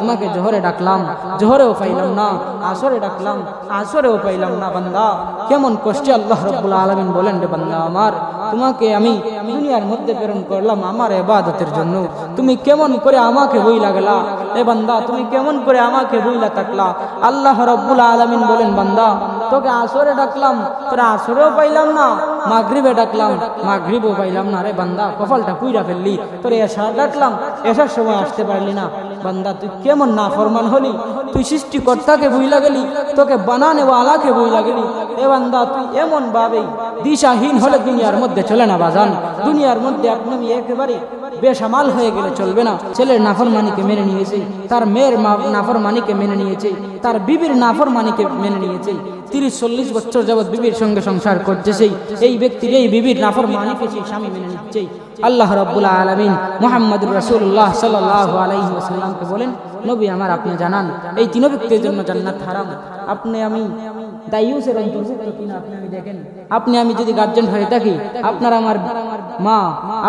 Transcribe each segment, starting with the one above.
তোমাকে জোহরে ডাকলাম, জোহরেও পাইলাম না, আসরে ডাকলাম, আসরেও পাইলাম না। বান্দা কেমন কষ্টে আল্লাহ রাব্বুল আলামিন বলেন, রে বান্দা আমার, তোমাকে আমি দুনিয়ার মধ্যে প্রেরণ করলাম আমার ইবাদতের জন্য, তুমি কেমন করে আমাকে বইলা গেলা। এ বান্দা তুমি কেমন করে আমাকে বইলা থাকলা। আল্লাহ রাব্বুল আলামিন বলেন, বান্দা তোকে আসরে ডাকলাম, তোরা আসরেও পাইলাম না, মাগরিবে ডাকলাম, মাগরিবও পাইলাম না। রে বান্দা কপালটা পুইরা ফেললি। তোরে এশা ডাকলাম, এশার সময় আসতে পারলি না। বান্দা তুই কেমন নাফরমান হলি, তুই সৃষ্টিকর্তাকে ভুইলা গেলি, তোকে বানানেওয়ালাকে ভুইলা গেলি। এ বান্দা তুই এমন ভাবেই দিশাহীন হলে দুনিয়ার মধ্যে চলে না বাজান। দুনিয়ার মধ্যে আপনি একেবারে বেসামাল হয়ে গেলে চলবে না। ছেলের নাফরমানিকে মেনে নিয়েছে, তার মেয়ের নাফরমানিকে মেনে নিয়েছে, তার বিবির নাফরমানিকে মেনে নিয়েছে। 30-40 বছর যাবৎ বিবির সঙ্গে সংসার করছে, এই ব্যক্তির এই বিবির নাফরমানিকে সেই স্বামী মেনে নিচ্ছে। আল্লাহ রাব্বুল আলামিন মুহাম্মদুর রাসূলুল্লাহ সাল্লাল্লাহু আলাইহি ওয়াসাল্লামকে বলেন, নবী আমার আপনি জানান এই তিন ব্যক্তির জন্য জান্নাত হারাম। আপনি আমি দায়ুসের অন্তর্ভুক্ত কিনা আপনি আমি দেখেন। আপনি আমি যদি গার্জিয়ান হয়ে থাকি, আপনার আমার মা,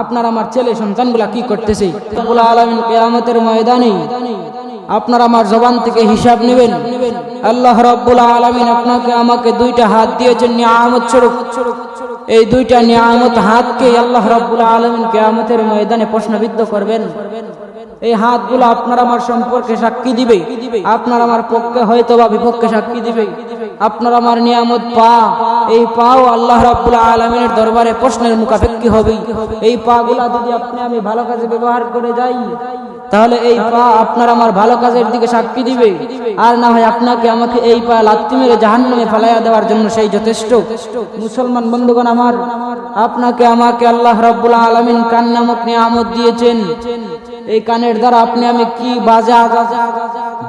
আপনার আমার ছেলে সন্তানগুলা কি করতেছে, রাব্বুল আলামিন কিয়ামতের ময়দানে আপনার আমার জবান থেকে হিসাব নেবেন। আল্লাহ রাব্বুল আলামিন আপনাকে আমাকে দুইটা হাত দিয়েছেন নিয়ামত স্বরূপ। এই দুইটা নিয়ামত হাতকে আল্লাহ রাব্বুল আলামিন কিয়ামতের ময়দানে প্রশ্নবিদ্ধ করবেন। এই হাতগুলো আপনার আমার সম্পর্কে সাক্ষী দিবে, আপনার আমার পক্ষে হয়তো বা বিপক্ষে সাক্ষী দিবে। আপনার আমার নিয়ামত পা, এই পাও আল্লাহ রাব্বুল আলামিনের দরবারে প্রশ্নের মুখাপেক্ষী হবে। এই পা গুলা যদি আপনি আমি ভালো কাজে ব্যবহার করে যাই, তাহলে এই পা আপনার আমার ভালো কাজের দিকে সাক্ষী দিবে। আর না হয় আপনাকে আমাকে এই পা লাত্তি মেরে জাহান্নামে ফেলাইয়া দেওয়ার জন্য সেই যথেষ্ট। মুসলমান বন্ধুগণ আমার, আপনাকে আমাকে আল্লাহ রাব্বুল আলামিন কান নামক নিয়ামত দিয়েছেন। এই কানের দ্বারা আপনি আমি কি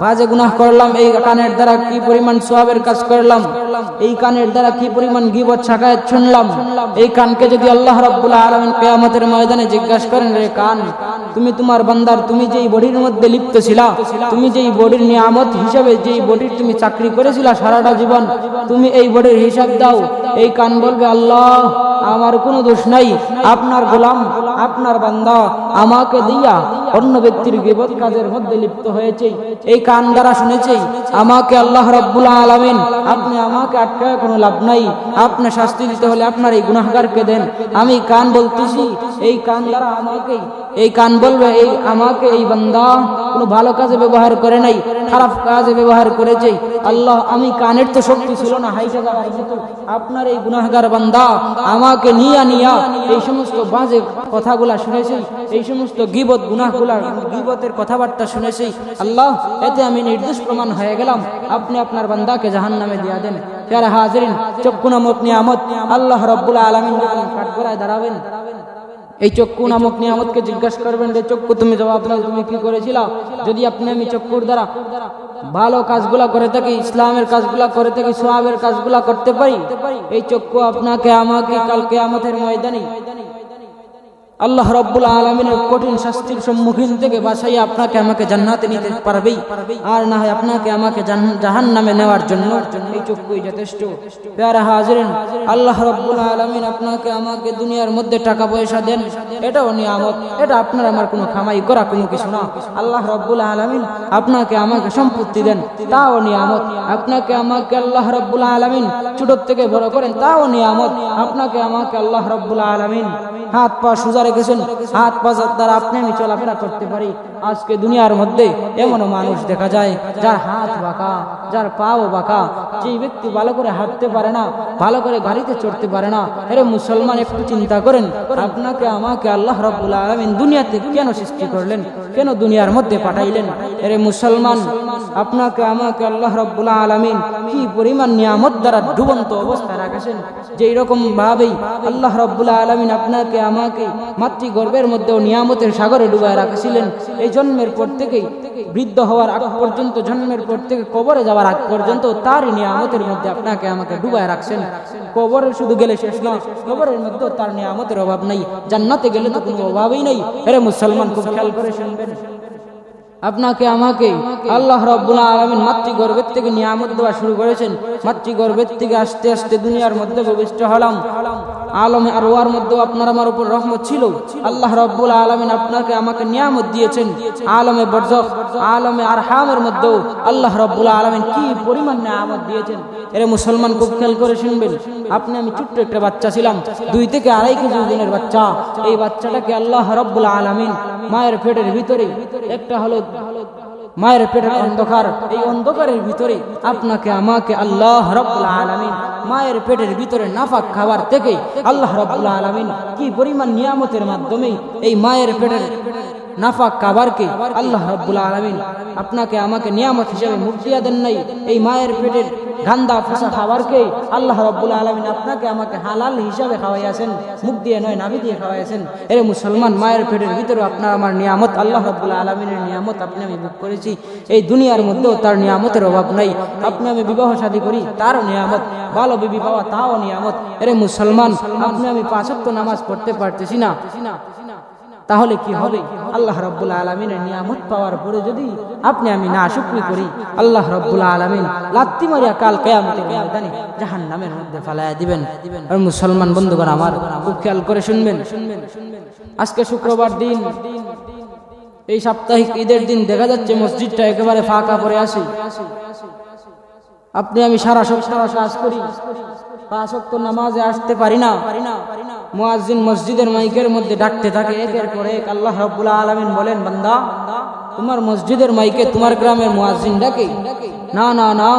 বাজে গুনাহ করলাম, এই কানের দ্বারা কি পরিমাণ সওয়াবের কাজ করলাম, এই কানের দ্বারা কি পরিমাণ গীবত শাকায়াত শুনলাম। এই কানকে যদি আল্লাহ রাব্বুল আলামিন কিয়ামতের ময়দানে জিজ্ঞাসা করেন, রে কান তুমি তোমার বান্দার তুমি যেই বডির মধ্যে লিপ্ত ছিলা, তুমি যেই বডির নিয়ামত হিসাবে যেই বডির তুমি চাকরি করেছিলা সারাটা জীবন, তুমি এই বডির হিসাব দাও। এই কান বলবে, আল্লাহ আমার কোনো দোষ নাই, আপনার গোলাম আপনার বান্দা আমাকে দিয়া অন্য ব্যক্তির গীবত কাজের মধ্যে লিপ্ত হয়েছে। এই কান দ্বারা শুনেছে আমাকে আল্লাহ রাব্বুল আলামিন, আপনি আমাকে আটকায় কোনো লাভ নাই, আপনি শাস্তি দিতে হলে আপনার এই গুনাহগারকে দেন। আমি কান বলতেছি, এই কান দ্বারা আমাকে, এই কান বলবে এই আমাকে এই বান্দা কোনো ভালো কাজে ব্যবহার করে নাই, খারাপ কাজে ব্যবহার করেছে। আল্লাহ আমি কানের তো শক্তি ছিল না হাইটা যাওয়ার মতো, আপনার এই গুনাহগার বান্দা আমাকে নিয়া এই সমস্ত বাজে কথাগুলা শুনেছি, এই সমস্ত গীবত গুনাহগুলা গীবতের কথাবার্তা শুনেছি। আল্লাহ এতে আমি নির্দোষ প্রমাণ হয়ে গেলাম, আপনি আপনার বান্দাকে জাহান্নামে দিয়া দেন। প্যারা হাজিরিন, চক্ষু নামক নিয়ামত আল্লাহ রাব্বুল আলামিন যখন কাঠগড়ায় দাঁড়াবেন, এই চক্ষু নামক নিয়ামতকে জিজ্ঞাসা করবেন, যে চক্ষু তুমি জবাব দাও তুমি কি করেছিলা। যদি আপনি আমি চক্ষুর দ্বারা ভালো কাজগুলা করে থাকি, ইসলামের কাজগুলা করে থাকি, সওয়াবের কাজগুলা করতে পারি, এই চক্ষু আপনাকে আমাকে কাল কিয়ামতের ময়দানে আল্লাহ রাব্বুল আলামিনের কঠিন শাস্তির সম্মুখীন থেকে বাঁচাইয়া আপনাকে আমাকে জান্নাতে নিতে পারবেই। আর না হয় আপনাকে আমাকে জাহান্নামে নেওয়ার জন্য এই চক্ষুই যথেষ্ট। প্যারা হাজিরিন, আল্লাহ রাব্বুল আলামিন আপনাকে আমাকে দুনিয়ার মধ্যে টাকা পয়সা দেন, এটাও নিয়ামত, এটা আপনার আমার কোনো কামাই করা কোনো কিছু না। আল্লাহ রাব্বুল আলামিন আপনাকে আমাকে সম্পত্তি দেন, তাও নিয়ামত। আপনাকে আমাকে আল্লাহ রাব্বুল আলামিন ছোট থেকে বড় করেন, তাও নিয়ামত। আপনাকে আমাকে আল্লাহ রাব্বুল আলামিন হাত পা সুজা রেখেছেন, হাত পা দ্বারা আপনি আমি চলাফেরা করতে পারি। আজকে দুনিয়ার মধ্যে এমনও মানুষ দেখা যায় যার হাত বাঁকা, যার পাও বাঁকা, যেই ব্যক্তি ভালো করে হাঁটতে পারে না, ভালো করে গাড়িতে চড়তে পারে না। আরে মুসলমান একটু চিন্তা করেন, আপনাকে আমাকে আল্লাহ রাব্বুল আলামিন দুনিয়াতে কেন সৃষ্টি করলেন, কেন দুনিয়ার মধ্যে পাঠাইলেন? আরে মুসলমান, আপনাকে আমাকে আল্লাহ রাব্বুল আলামিন কি পরিমাণ নিয়ামত দ্বারা ডুবন্ত অবস্থায় রাখেছেন, যে এরকম ভাবেই আল্লাহ রাব্বুল আলামিন আপনাকে আমাকে মাতৃগর্ভের মধ্যেও নিয়ামতের সাগরে ডুবায় রাখছিলেন। এই জন্মের পর থেকেই বৃদ্ধ হওয়ার আগ পর্যন্ত, জন্মের পর থেকে কবরে যাওয়ার আগ পর্যন্ত তারই নিয়ামতের মধ্যে আপনাকে আমাকে ডুবায় রাখছেন। কবরে শুধু গেলে শেষ না, কবরের মধ্যে তার নিয়ামতের অভাব নাই, জান্নাতে গেলে তো কোনো অভাবই নাই। আরে মুসলমান খুব খেয়াল করে শুনবেন, আপনাকে আমাকে আল্লাহ রাব্বুল আলামিন মাতৃগর্ভের থেকে নিয়ামত দেওয়া শুরু করেছেন। মাতৃগর্ভের থেকে আস্তে আস্তে দুনিয়ার মধ্যে প্রবিষ্ট হলাম। আলমে আরওয়ার মধ্যেও আপনার আমার উপর রহমত ছিল। আল্লাহ রাব্বুল আলামিন আপনাকে আমাকে নিয়ামত দিয়েছেন। আলমে বরজখ, আলমে আরহামের মধ্যেও আল্লাহ রাব্বুল আলামিন কি পরিমাণ নিয়ামত দিয়েছেন। এর মুসলমান খুব খেয়াল করে শুনবেন। আপনি আমি ছোট্ট একটা বাচ্চা ছিলাম, 2 থেকে 2.5 কেজি ওজনের বাচ্চা। এই বাচ্চাটাকে আল্লাহ রাব্বুল আলামিন মায়ের পেটের ভিতরে, একটা হলো মায়ের পেটের অন্ধকার, এই অন্ধকারের ভিতরে আপনাকে আমাকে আল্লাহ রাব্বুল আলামিন মায়ের পেটের ভিতরে নাফাক খাবার থেকে আল্লাহ রাব্বুল আলামিন কি পরিমাণ নিয়ামতের মাধ্যমে এই মায়ের পেটের নাফাক খাবারকে আল্লাহ রাব্বুল আলামিন আপনাকে আমাকে নিয়ামত হিসেবে মুখ দিয়া দেন নাই। এই মায়ের পেটের গান্দা ফসা খাবারকে আল্লাহ রাব্বুল আলামিন আপনাকে আমাকে হালাল হিসাবে খাওয়াইয়াছেন, মুখ দিয়ে নয় নাভি দিয়ে খাওয়াইয়াছেন। এর মুসলমান, মায়ের পেটের ভিতরে আপনার আমার নিয়ামত, আল্লাহ রাব্বুল আলামিনের নিয়ামত আপনি আমি ভোগ করেছি। এই দুনিয়ার মধ্যেও তার নিয়ামতের অভাব নাই। আপনি আমি বিবাহ শাদী করি, তারও নিয়ামত, ভালো বিবি পাওয়া তাও নিয়ামত। এর মুসলমান, আপনি আমি 5 ওয়াক্ত নামাজ পড়তে পারতেছি না, তাহলে কি হবে? আল্লাহ রাব্বুল আলামিনের নিয়ামত পাওয়ার পরে যদি আপনি আমি নাশুকরি করি, আল্লাহ রাব্বুল আলামিন লাত্তি মারিয়া কাল কিয়ামতের ময়দানে জাহান্নামের মধ্যে ফালায়া দিবেন। আর মুসলমান বন্ধুগণ আমার, খুব খেয়াল করে শুনবেন। আজকে শুক্রবার দিন, এই সাপ্তাহিক ঈদের দিন দেখা যাচ্ছে মসজিদটা একেবারে ফাঁকা পড়ে আছে। আপনি আমি সারা সপ্তাহ কাজ করি, 5 ওয়াক্ত নামাজে আসতে পারি না। মুয়াজ্জিন মসজিদের মাইকের মধ্যে ডাকতে থাকে একের পর এক। আল্লাহ রাব্বুল আলামিন বলেন, বান্দা, তোমার মসজিদের মাইকে তোমার গ্রামের মুয়াজ্জিন ডাকে না, না না,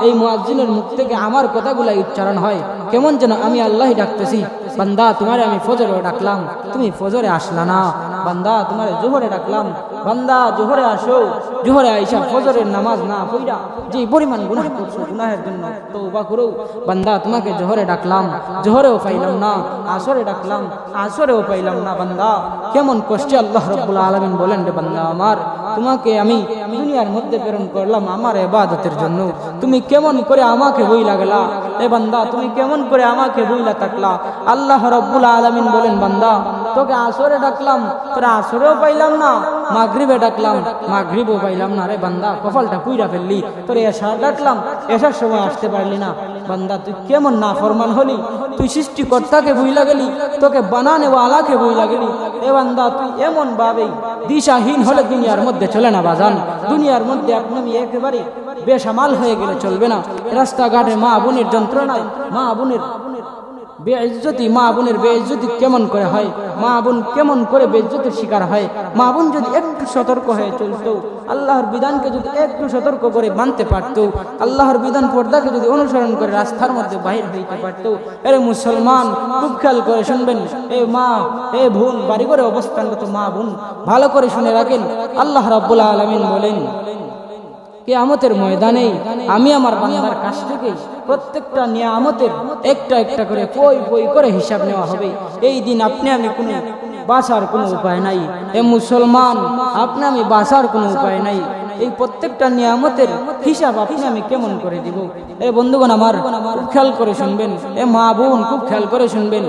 এই মুয়াজ্জিনের মুখ থেকে আমার কথাগুলো উচ্চারণ হয় কেমন যেন আমি আল্লাহই ডাকতেছি। বান্দা, তোমারে আমি ফজরে ডাকলাম, তুমি ফজরে আসলা না। বান্দা, তোমারে জোহরে ডাকলাম, বান্দা জোহরে আসো। জোহরে আইসা ফজরের নামাজ না পড়া যে পরিমাণ গুনাহ করছো, গুনাহের জন্য তওবা করো। বান্দা, তোমাকে জোহরে ডাকলাম, জোহরেও পাইলাম না। আসরে ডাকলাম, আসরেও পাইলাম না। বান্দা, কেমন কষ্টে আল্লাহ রাব্বুল আলামিন বলেন, রে বান্দা আমার, তোমাকে আমি দুনিয়ার মধ্যে প্রেরণ করলাম আমার ইবাদতের জন্য। তুমি কেমন করে আমাকে বইলা গেলা? এ বান্দা, তুমি কেমন করে আমাকে বইলা থাকলা? আল্লাহ রাব্বুল আলামিন বলেন, বান্দা, তোকে আসরে ডাকলাম, তোরা আসরেও পাইলাম না। মাগরিবে ডাকলাম, মাগরিবও পাইলাম না। রে বান্দা, কপালটা পুইরা ফেললি। তোরে এশা ডাকলাম, এশার সময় আসতে পারলি না। বান্দা, তুই কেমন নাফরমান হলি? তুই সৃষ্টিকর্তাকে ভুইলা গেলি, তোকে বানানে ওয়ালাকে ভুইলা গেলি। এ বান্দা, তুই এমন ভাবে দিশাহীন হলে দুনিয়ার মধ্যে চলে না বাজান। দুনিয়ার মধ্যে আপনি একেবারে বেসামাল হয়ে গেলে চলবে না। রাস্তাঘাটে মা বোনের যন্ত্রণায়, মা বোনের বেইজ্জতি, মা বোনের বেইজ্জতি কেমন করে হয়, মা বোন কেমন করে বেইজ্জতির শিকার হয়। মা বোন যদি একটু সতর্ক হয়ে চলতো, আল্লাহর বিধানকে যদি একটু সতর্ক করে মানতে পারতো, আল্লাহর বিধান পর্দাকে যদি অনুসরণ করে রাস্তার মধ্যে বাহির হইতে পারতো। এরে মুসলমান, খুব খেয়াল করে শুনবেন। এ মা, এ বোন, বাড়ি করে অবস্থানগত মা বোন, ভালো করে শুনে রাখেন। আল্লাহ রাব্বুল আলামিন বলেন, কিয়ামতের ময়দানে আমি আমার বান্দার কাছ থেকে প্রত্যেকটা নিয়ামতের একটা একটা করে পই পই করে হিসাব নেওয়া হবে। এই দিন আপনি আমি কোনো বাঁচার কোনো উপায় নাই। এ মুসলমান, আপনি আমি বাঁচার কোনো উপায় নাই। এই প্রত্যেকটা নিয়ামতের হিসাব আপনি আমি কেমন করে দিব? এ বন্ধুগণ আমার, খুব খেয়াল করে শুনবেন। এ মা বোন, খুব খেয়াল করে শুনবেন।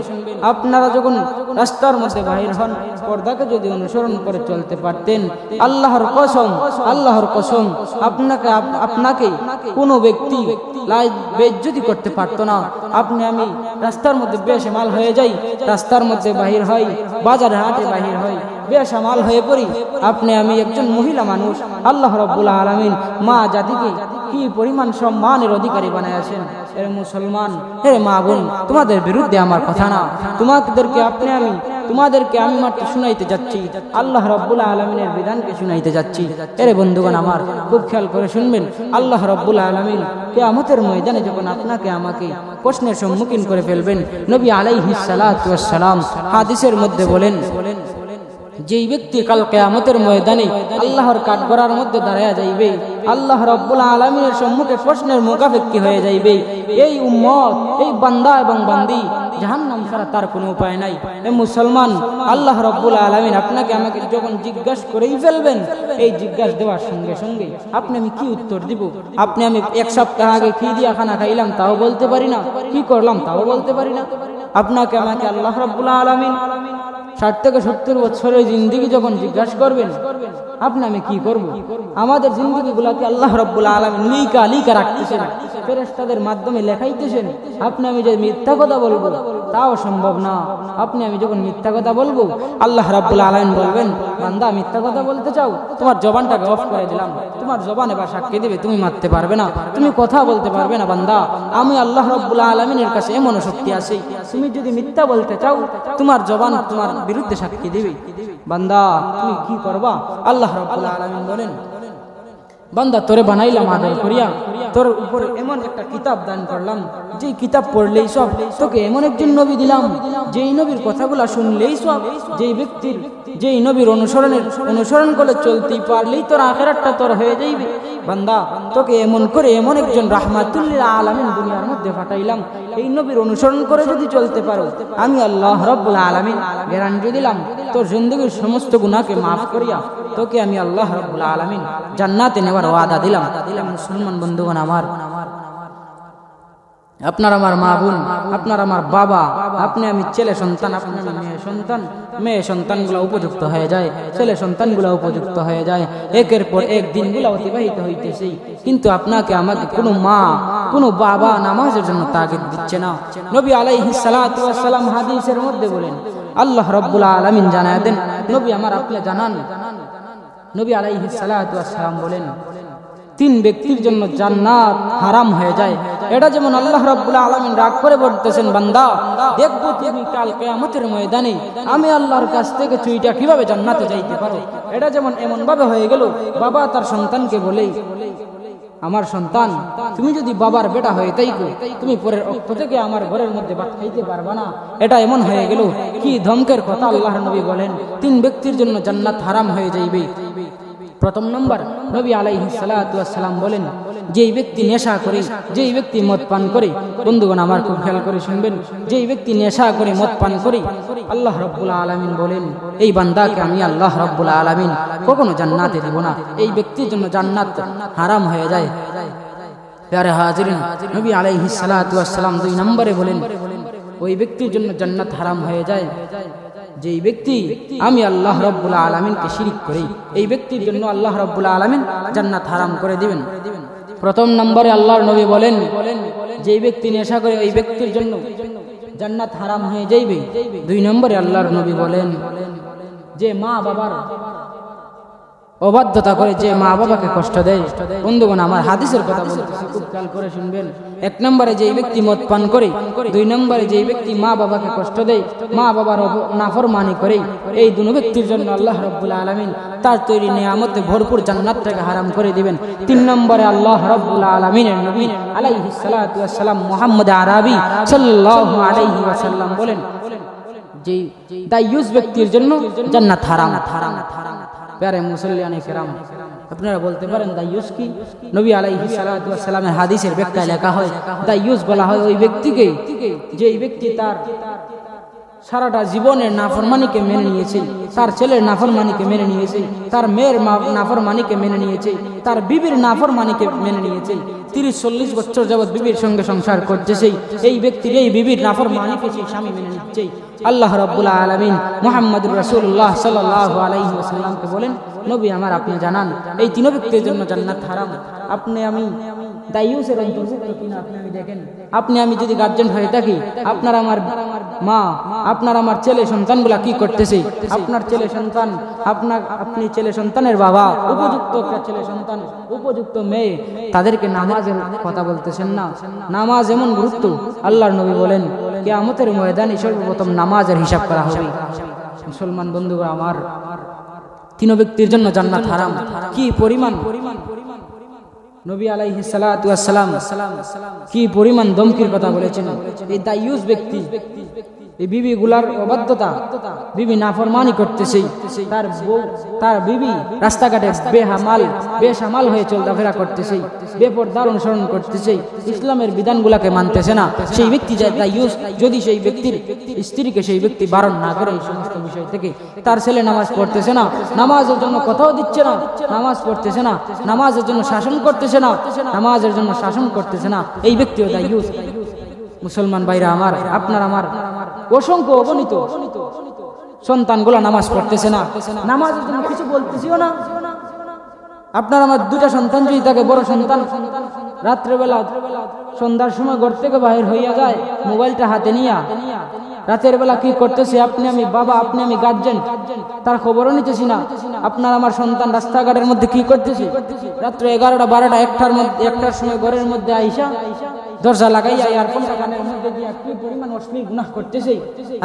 আপনারা যখন রাস্তার মধ্যে বাহির হন, পর্দাকে যদি অনুসরণ করে চলতে পারতেন, আল্লাহর কসম, আল্লাহর কসম, আপনাকে কোনো ব্যক্তি বেইজ্জতি করতে পারতো না। আপনি আমি রাস্তার মধ্যে বেসামাল হয়ে যাই, রাস্তার মধ্যে বাহির হয়, বাজারে হাটে বাহির হয়, বেসামাল হয়ে পড়ি। আপনি আমি একজন মহিলা মানুষ, আল্লাহ রাব্বুল আলামিন মা জাতিকে কি পরিমাণ সম্মানের অধিকারী বানাইয়াছেন। এর মুসলমান, হে মা বোন, তোমাদের বিরুদ্ধে আমার কথা না, তোমাদেরকে আমি মাত্র শুনাইতে যাচ্ছি, আল্লাহ রাব্বুল আলামিনের বিধানকে শুনাইতে যাচ্ছি। এর বন্ধুগণ আমার, খুব খেয়াল করে শুনবেন। আল্লাহ রাব্বুল আলামিন কিয়ামতের ময়দানে যখন আপনাকে আমাকে প্রশ্নের সম্মুখীন করে ফেলবেন, নবী আলাইহিস সালাতু ওয়াস সালাম হাদিসের মধ্যে বলেন, যেই ব্যক্তি কাল কিয়ামতের ময়দানে আল্লাহর কাঠগড়ার মধ্যে দাঁড়ায়া যাইবে, আল্লাহ রাব্বুল আলামিনের সম্মুখে প্রশ্নের মুখাপেক্ষী হয়ে যাইবে, এই উম্মত, এই বান্দা এবং বান্দি জাহান্নাম ছাড়া তার কোনো উপায় নাই। এ মুসলমান, আল্লাহ রাব্বুল আলামিন আপনাকে আমাকে যখন জিজ্ঞাসা করেই ফেলবেন, এই জিজ্ঞাসা দেওয়ার সঙ্গে সঙ্গে আপনি আমি কি উত্তর দিব? আপনি আমি 1 সপ্তাহ আগে কি দিয়া খানা খাইলাম তাও বলতে পারি না, কি করলাম তাও বলতে পারি না। আপনাকে আমাকে আল্লাহ রাব্বুল আলামিন 60 থেকে 70 বছরের জিন্দেগি যখন জিজ্ঞাসা করবেন, আপনি আমি কি করব? আমাদের জিন্দেগিগুলোকে আল্লাহ রাব্বুল আলামিন লিখা লিখা রাখতেছেন, ফেরেশতাদের মাধ্যমে লেখাইতেছেন। আপনি আমি যে মিথ্যা কথা বলবো তাও সম্ভব না। আপনি আমি যখন মিথ্যা কথা বলবো, আল্লাহ রাব্বুল আলামিন বলবেন, বান্দা মিথ্যা কথা বলতে চাও, তোমার জবানটাকে অফ করে দিলাম। তোমার জবান এবার সাক্ষী দিবে, তুমি মারতে পারবে না, তুমি কথা বলতে পারবে না। বান্দা, আমি আল্লাহ রাব্বুল আলামিনের কাছে এমন শক্তি আছে, তুমি যদি মিথ্যা বলতে চাও, তোমার জবান তোমার বিরুদ্ধে সাক্ষী দিবে। বান্দা, তুমি কি করবা? আল্লাহ রাব্বুল আলামিন বলেন, বান্দা তোরে বানাইলাম আদর করিয়া, তোর উপরে এমন একটা কিতাব দান করলাম, যেই কিতাব পড়লেই সব, তোকে এমন একজন নবী দিলাম, যেই নবীর কথাগুলা শুনলেই সব, যেই নবীর অনুসরণ করে চলতেই পারলেই তোর আখিরাতটা তোর হয়ে যাইবে। বান্দা, তোকে এমন করে এমন একজন রাহমাতুল লিল আলামিন দুনিয়ার মধ্যে পাঠাইলাম, এই নবীর অনুসরণ করে যদি চলতে পারো, আমি আল্লাহ রাব্বুল আলামিন গ্যারান্টি দিলাম, তোর জিন্দেগীর সমস্ত গুনাহকে মাফ করিয়া তোকে আমি আল্লাহ রাব্বুল আলামিন জান্নাতে নেওয়ার ওয়াদা দিলাম। মুসলমান বন্ধুগণ আমার, আপনার আমার মা বোন, আপনার আমার বাবা, আপনি আমি ছেলে সন্তান, আপনি আমি মেয়ে সন্তান, মেয়ে সন্তানগুলো উপযুক্ত হয়ে যায়, ছেলে সন্তানগুলো উপযুক্ত হয়ে যায়, একের পর এক দিনগুলো অতিবাহিত হইতেছে, কিন্তু আপনাকে আমাকে কোনো মা কোনো বাবা নামাজের জন্য তাগিদ দিচ্ছে না। নবী আলাইহিস সালাতু ওয়াস সালাম হাদিসের মধ্যে বলেন, আল্লাহ রাব্বুল আলামিন জানায় দেন, নবী আমার আপনি জানান, নবী আলাইহিস সালাতু ওয়াস সালাম বলেন, তিন ব্যক্তির জন্য জান্নাত হারাম হয়ে যায়। এটা যেমন আল্লাহ রাব্বুল আলামিন রাগ করে বলতেছেন, বান্দা দেখবো তুমি কাল কিয়ামতের ময়দানে আমি আল্লাহর কাছ থেকে চুইটা কিভাবে জান্নাতে যাইতে পারো। এটা যেমন এমন ভাবে হয়ে গেল, বাবা তার সন্তানকে বলেই, আমার সন্তান, তুমি যদি বাবার বেটা হয়ে তাইকো, তুমি পরের অক্ষ থেকে আমার ঘরের মধ্যে ভাত খাইতে পারবা না। এটা এমন হয়ে গেল, কি ধমকের কথা আল্লাহর নবী বলেন, তিন ব্যক্তির জন্য জান্নাত হারাম হয়ে যাইবে। প্রথম নম্বর, নবী আলাইহিস সালাতু ওয়াস সালাম বলেন, যেই ব্যক্তি নেশা করে, যেই ব্যক্তি মদ পান করে, বন্ধুগণ আমার খুব খেয়াল করে শুনবেন, যেই ব্যক্তি নেশা করে মদ পান করে, আল্লাহ রাব্বুল আলামিন বলেন, এই বান্দাকে আমি আল্লাহ রাব্বুল আলামিন কখনো জান্নাতে দিব না। এই ব্যক্তির জন্য জান্নাত হারাম হয়ে যায়। প্যারে হাজিরিন, নবী আলাইহিস সালাতু ওয়াস সালাম দুই নম্বরে বলেন, ওই ব্যক্তির জন্য জান্নাত হারাম হয়ে যায় যেই ব্যক্তি আমি আল্লাহ রাব্বুল আলামিনকে শিরিক করি, এই ব্যক্তির জন্য আল্লাহ রাব্বুল আলামিন জান্নাত হারাম করে দিবেন। প্রথম নম্বরে আল্লাহর নবী বলেন, যেই ব্যক্তি নেশা করে ওই ব্যক্তির জন্য জান্নাত হারাম হয়ে যাইবে। দুই নম্বরে আল্লাহর নবী বলেন, যে মা বাবার অবাধ্যতা করে, যে মা বাবাকে কষ্ট দেয়। বন্ধুগণ আমার হাদিসের কথা বলতেছি, খুব খেয়াল করে শুনবেন। এক নম্বরে যেই ব্যক্তি মদ পান করে, দুই নম্বরে যেই ব্যক্তি মা বাবাকে কষ্ট দেয়, মা বাবার নাফরমানি করে, এই দুই ব্যক্তির জন্য আল্লাহ রাব্বুল আলামিন তার তৈরি নিয়ামতে ভরপুর জান্নাতটাকে হারাম করে দিবেন। তিন নম্বরে আল্লাহ রাব্বুল আলামিনের নবী আলাইহিস সালাতু ওয়াস সালাম মুহাম্মদ আরবি সাল্লাল্লাহু আলাইহি ওয়াসাল্লাম বলেন, যেই দায়ুস ব্যক্তির জন্য জান্নাত হারাম। প্যারে মুসল্লিয়ানে কেরাম, আপনারা বলতে পারেন দায়ুস কি? নবী আলাইহিস সালাতু ওয়াস সালামের হাদিসের ব্যাখ্যায় লেখা হয়, দায়ুস বলা হয় ওই ব্যক্তিকে, যেই ব্যক্তি তার সারাটা জীবনের নাফরমানিকে মেনে নিয়েছে, তার ছেলের নাফরমানিকে মেনে নিয়েছে, তার মেয়ের নাফরমানিকে মেনে নিয়েছে, তার বিবির নাফরমানিকে মেনে নিয়েছে, 30-40 বছর যাবৎ বিবির সঙ্গে সংসার করতেছে, এই ব্যক্তির এই বিবির নাফরমানিকে সেই স্বামী মেনে নিচ্ছে। আল্লাহ রাব্বুল আলামিন মুহাম্মদুর রাসূলুল্লাহ সাল্লাল্লাহু আলাইহি ওয়াসাল্লামকে বলেন, নবী আমার আপনি জানান, এই তিন ব্যক্তির জন্য জান্নাত হারাম। আপনি আমি দায়ুসের অন্তর্ভুক্ত কিনা আপনি আমি দেখেন। আপনি আমি যদি গার্জিয়ান হয়ে থাকি, আপনার আমার মা, আপনার আমার ছেলে সন্তানগুলা কি করতেছে? আপনার ছেলে সন্তান, আপনি ছেলে সন্তানের বাবা, উপযুক্ত একটা ছেলে সন্তান, উপযুক্ত মেয়ে, তাদেরকে নামাজের কথা বলতেছেন না। নামাজ এমন গুরুত্ব, আল্লাহর নবী বলেন, কিয়ামতের ময়দানে সর্বপ্রথম নামাজের হিসাব করা হবে। মুসলমান বন্ধুরা আমার, তিন ব্যক্তির জন্য জান্নাত হারাম। কি পরিমাণ নবী আলাইহিস সালাতু ওয়াস সালাম কি পরিমাণ ধমকির কথা বলেছেন। এই দায়ুস ব্যক্তি, এই বিবি গুলার অবাধ্যতা, বিবি নাফরমানি করতেছে, তার বউ, তার বিবি রাস্তাঘাটে বেসামাল হয়ে চলাফেরা করতেছে, বেপরদার অনুসরণ করতেছে, ইসলামের বিধানগুলাকে মানতেছে না। সেই ব্যক্তি দায়ুস, যদি সেই ব্যক্তির স্ত্রীকে সেই ব্যক্তি বারণ না করে এই সমস্ত বিষয় থেকে, তার ছেলে নামাজ পড়তেছে না, নামাজের জন্য কথাও দিচ্ছে না, নামাজ পড়তেছে না, নামাজের জন্য শাসন করতেছে না, নামাজের জন্য শাসন করতেছে না, এই ব্যক্তিও দায়ুস। মুসলমান ভাইরা আমার, আপনার আমার অসংখ্য অগণিত সন্তানগুলো নামাজ পড়তেছে না, নামাজের জন্য কিছু বলতেছিও না, আপনার আমার দুটা সন্তান যদি থাকে, বড় সন্তান রাত্রেবেলা সন্ধ্যার সময় ঘর থেকে বাহির হইয়া যায়, মোবাইলটা হাতে নিয়া রাতের বেলা কি করতেছে, আপনি আমি বাবা, আপনি আমি গার্জেন, তার খবরও নিতেছি না। আপনার আমার সন্তান রাস্তাঘাটের মধ্যে কি করতেছে, রাত্র 11টা 12টা 1টার সময় ঘরের মধ্যে আইসা দরজা লাগাইয়া ইয়ারফোন কানের মধ্যে দিয়া কি পরিমাণ অশ্লীল গুনাহ করতেছে।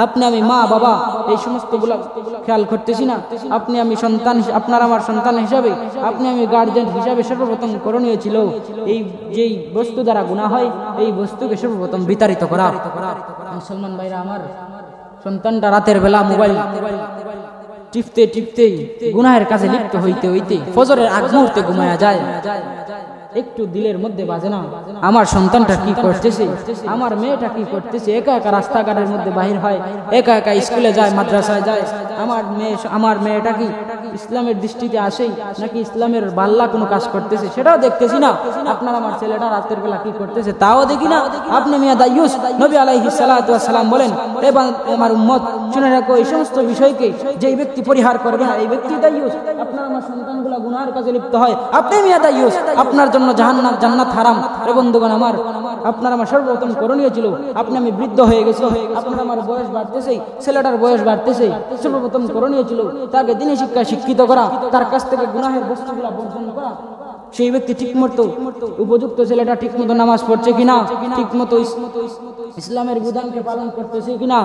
আপনি আমি মা বাবা এই সমস্ত গুলা খেয়াল করতেছি না। আপনি আমি সন্তান, আপনার আমার সন্তান হিসাবে, আপনি আমি গার্জেন হিসাবে সর্বপ্রথম করণীয় ছিল এই যেই বস্তু দ্বারা গুনাহ হয়, এই বস্তুকে সর্বপ্রথম বিতাড়িত করা। মুসলমান ভাইরা আমার, সন্তানটা রাতের বেলা মোবাইল টিপতে টিপতে গুনাহের কাছে লিপ্ত হইতে হইতে ফজরের আগ মুহূর্তে ঘুমায়া যায়। একটু দিলের মধ্যে বাজে না, আমার সন্তানটা কি করতেছে, আমার মেয়েটা কি করতেছে। একা একা রাস্তাঘাটের মধ্যে বাহির হয়, একা একা স্কুলে যায়, মাদ্রাসায় যায়। আমার মেয়েটা কি ইসলামের দৃষ্টিতে আসে নাকি ইসলামের বাল্লা কোনো কাজ করতেছে, সেটাও দেখতেছি না। আপনার আমার ছেলেটা রাতের বেলা কি করতেছে তাও দেখি না। আপনি মিয়া দায়ুস। নবী আলাইহিস সালাতু ওয়াস সালাম বলেন, আমার উম্মত শুনে রাখো, এই সমস্ত বিষয়কে যেই ব্যক্তি পরিহার করবে না, এই ব্যক্তি দায়ুস। আপনার আমার সন্তানগুলো গুনাহের কাজে লিপ্ত হয়, আপনি মিয়া দায়ুস। আপনার জন্য জান্নাত হারাম। রে বন্ধুগণ আমার, আপনার আমার সর্বপ্রথম করণীয় ছিল, আপনি আমি বৃদ্ধ হয়ে গেছি, আপনার আমার বয়স বাড়তেছে, ছেলেটার বয়স বাড়তেছে, সর্বপ্রথম করণীয় ছিল তাকে দিনী শিক্ষায় শিক্ষিত করা, তার কাছ থেকে গুনাহের বস্তুগুলো বর্জন করা। সেই ব্যক্তি ঠিকমতো উপযুক্ত, ছেলেটা ঠিকমতো নামাজ পড়ছে কিনা, ঠিকমতো ইসলামের বিধানকে পালন করতেছে কিনা,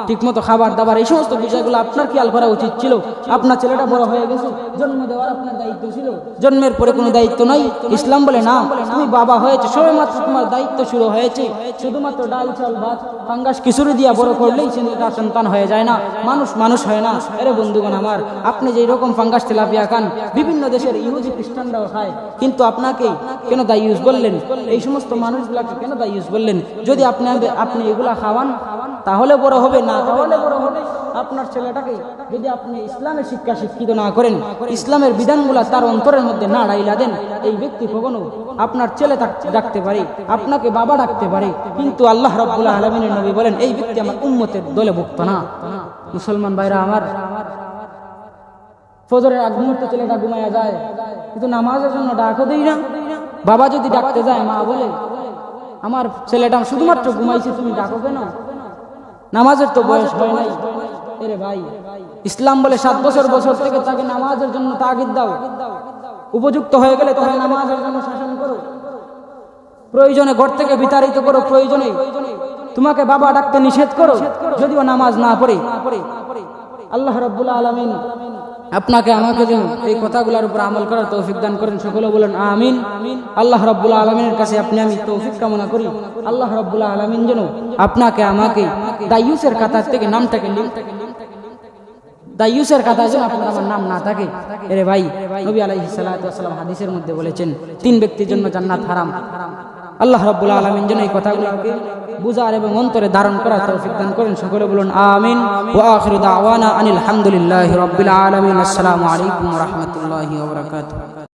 ঠিকমতো খাবার দাবার, এই সমস্ত বিষয়গুলো আপনার খেয়াল করা উচিত ছিল। আপনার ছেলেটা বড় হয়ে গেছে, জন্ম দেওয়ার আপনার দায়িত্ব ছিল, জন্মের পরে কোনো দায়িত্ব নাই। ইসলাম বলে না, তুমি বাবা হয়েছে সবে মাত্র তোমার দায়িত্ব শুরু হয়েছে। শুধুমাত্র ডাল চাল ভাত ফাঙ্গাস খিচুড়ি দিয়া বড় করলেই ছেলেটা সন্তান হয়ে যায় না, মানুষ হয় না। আরে বন্ধুগণ আমার, আপনি যেই রকম ফাঙ্গাস তেলাপিয়া খান, বিভিন্ন দেশের ইহুদি খ্রিস্টানরাও খায়, কিন্তু আপনাকে কেন দায়ুস বললেন? এই সমস্ত মানুষগুলাকে কেন দায়ুস বললেন? যদি আপনি এগুলা খাওয়ান তাহলে বড় হবে, না তাহলে বড় হবে। আপনার ছেলেটাকে যদি আপনি ইসলামের শিক্ষা শিক্ষিত না করেন, ইসলামের বিধানগুলা তার অন্তরের মধ্যে না ডাইলা দেন, এই ব্যক্তি কখনো আপনার ছেলে ডাকতে পারে, আপনাকে বাবা ডাকতে পারে, কিন্তু আল্লাহ রাব্বুল আলামিনের নবী বলেন এই ব্যক্তি আমার উম্মতের দলে ভুক্ত না। মুসলমান ভাইরা আমার, ফজরের আগ মুহূর্তে ছেলেটা ঘুমায়া যায়, কিন্তু নামাজের জন্য ডাকও দেই না। বাবা যদি ডাকতে যায়, মা বলে আমার ছেলেটা শুধুমাত্র ঘুমাইছে, তুমি ডাকো কেন? নামাজের তো বয়স হয় নাই। এরে ভাই, ইসলাম বলে 7 বছর থেকে তাকে নামাজের জন্য তাগিদ দাও, উপযুক্ত হয়ে গেলে তখন নামাজের জন্য শাসন করো, প্রয়োজনে ঘর থেকে বিতাড়িত করো, প্রয়োজনে তোমাকে বাবা ডাকতে নিষেধ করো, যদিও নামাজ না পড়ে। আল্লাহ রাব্বুল আলামিন আপনাকে আমাকে যেন এই কথাগুলোর উপর আমল করার তৌফিক দান করেন। সকলে বলেন আমিন। আল্লাহ রাব্বুল আলামিনের কাছে আপনি আমি তৌফিক কামনা করি। আল্লাহ রাব্বুল আলামিন যেন আপনাকে আমাকে দায়ুসের কাতার থেকে নামটাকে দায়ুসের কাতার যেন আপনার আমার নাম না থাকে। এরে ভাই, নবী আলাইহিস সালাতু ওয়াস সালাম হাদিসের মধ্যে বলেছেন 3 ব্যক্তির জন্য জান্নাত হারাম। আল্লাহ রাব্বুল আলামিন যেন এই কথাগুলোকে বুঝার এবং অন্তরে ধারণ করার তৌফিক দান করেন। সকলে বলুন আমিন। ওয়া আখিরু দাওয়ানা আনিল হামদুলিল্লাহি রাব্বিল আলামিন। আসসালামু আলাইকুম ওয়া রাহমাতুল্লাহি ওয়া বারাকাতুহু।